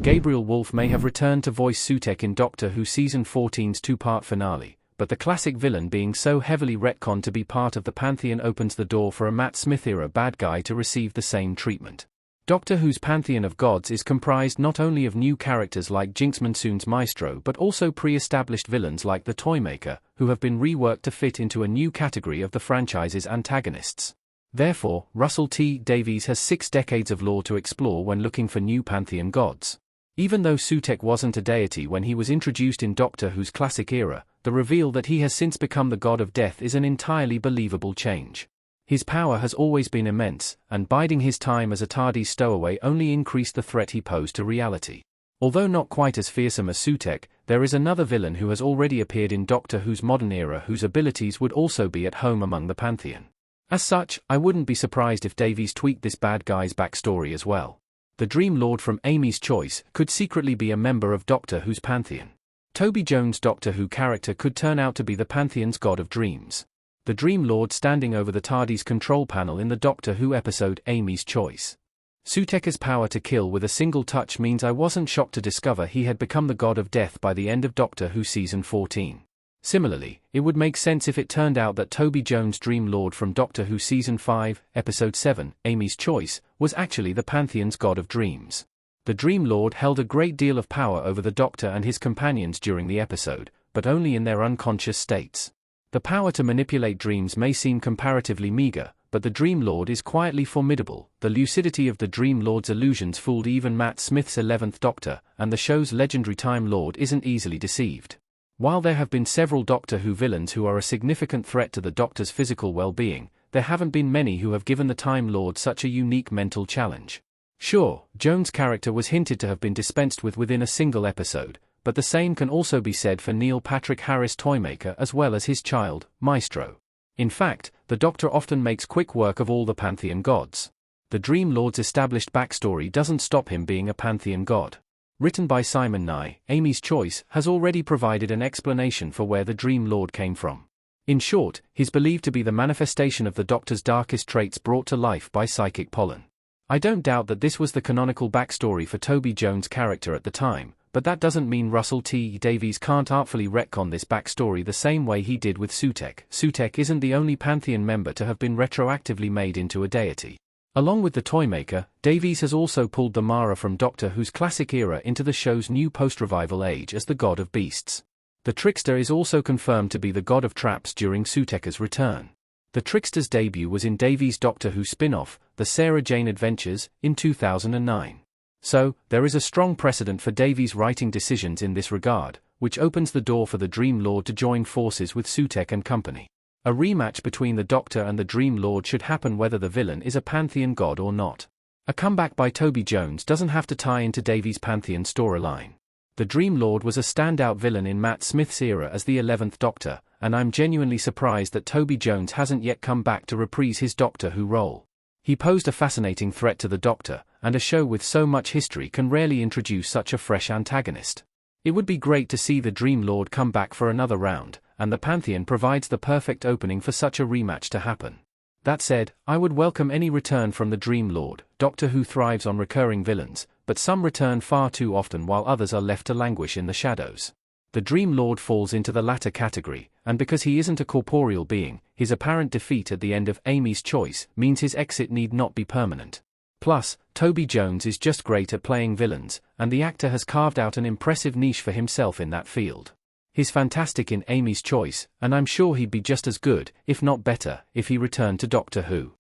Gabriel Wolfe may have returned to voice Sutekh in Doctor Who Season 14's two-part finale, but the classic villain being so heavily retconned to be part of the Pantheon opens the door for a Matt Smith-era bad guy to receive the same treatment. Doctor Who's Pantheon of Gods is comprised not only of new characters like Jinx Monsoon's Maestro but also pre-established villains like the Toymaker, who have been reworked to fit into a new category of the franchise's antagonists. Therefore, Russell T Davies has 6 decades of lore to explore when looking for new Pantheon gods. Even though Sutekh wasn't a deity when he was introduced in Doctor Who's classic era, the reveal that he has since become the god of death is an entirely believable change. His power has always been immense, and biding his time as a tardy stowaway only increased the threat he posed to reality. Although not quite as fearsome as Sutekh, there is another villain who has already appeared in Doctor Who's modern era whose abilities would also be at home among the Pantheon. As such, I wouldn't be surprised if Davies tweaked this bad guy's backstory as well. The Dream Lord from Amy's Choice could secretly be a member of Doctor Who's Pantheon. Toby Jones' Doctor Who character could turn out to be the Pantheon's god of dreams. The Dream Lord standing over the TARDIS control panel in the Doctor Who episode Amy's Choice. Sutekh's power to kill with a single touch means I wasn't shocked to discover he had become the god of death by the end of Doctor Who Season 14. Similarly, it would make sense if it turned out that Toby Jones' Dream Lord from Doctor Who Season 5, Episode 7, Amy's Choice, was actually the Pantheon's god of dreams. The Dream Lord held a great deal of power over the Doctor and his companions during the episode, but only in their unconscious states. The power to manipulate dreams may seem comparatively meager, but the Dream Lord is quietly formidable. The lucidity of the Dream Lord's illusions fooled even Matt Smith's 11th Doctor, and the show's legendary Time Lord isn't easily deceived. While there have been several Doctor Who villains who are a significant threat to the Doctor's physical well-being, there haven't been many who have given the Time Lord such a unique mental challenge. Sure, Jones' character was hinted to have been dispensed with within a single episode, but the same can also be said for Neil Patrick Harris' Toymaker as well as his child, Maestro. In fact, the Doctor often makes quick work of all the Pantheon gods. The Dream Lord's established backstory doesn't stop him being a Pantheon god. Written by Simon Nye, Amy's Choice has already provided an explanation for where the Dream Lord came from. In short, he's believed to be the manifestation of the Doctor's darkest traits brought to life by psychic pollen. I don't doubt that this was the canonical backstory for Toby Jones' character at the time, but that doesn't mean Russell T Davies can't artfully retcon this backstory the same way he did with Sutekh. Sutekh isn't the only Pantheon member to have been retroactively made into a deity. Along with the Toymaker, Davies has also pulled the Mara from Doctor Who's classic era into the show's new post-revival age as the god of beasts. The Trickster is also confirmed to be the god of traps during Sutekh's return. The Trickster's debut was in Davies' Doctor Who spin-off, The Sarah Jane Adventures, in 2009. So, there is a strong precedent for Davies' writing decisions in this regard, which opens the door for the Dream Lord to join forces with Sutekh and company. A rematch between the Doctor and the Dream Lord should happen whether the villain is a Pantheon god or not. A comeback by Toby Jones doesn't have to tie into Davies' Pantheon storyline. The Dream Lord was a standout villain in Matt Smith's era as the 11th Doctor, and I'm genuinely surprised that Toby Jones hasn't yet come back to reprise his Doctor Who role. He posed a fascinating threat to the Doctor, and a show with so much history can rarely introduce such a fresh antagonist. It would be great to see the Dream Lord come back for another round, and the Pantheon provides the perfect opening for such a rematch to happen. That said, I would welcome any return from the Dream Lord. Doctor Who thrives on recurring villains, but some return far too often while others are left to languish in the shadows. The Dream Lord falls into the latter category, and because he isn't a corporeal being, his apparent defeat at the end of Amy's Choice means his exit need not be permanent. Plus, Toby Jones is just great at playing villains, and the actor has carved out an impressive niche for himself in that field. He's fantastic in Amy's Choice, and I'm sure he'd be just as good, if not better, if he returned to Doctor Who.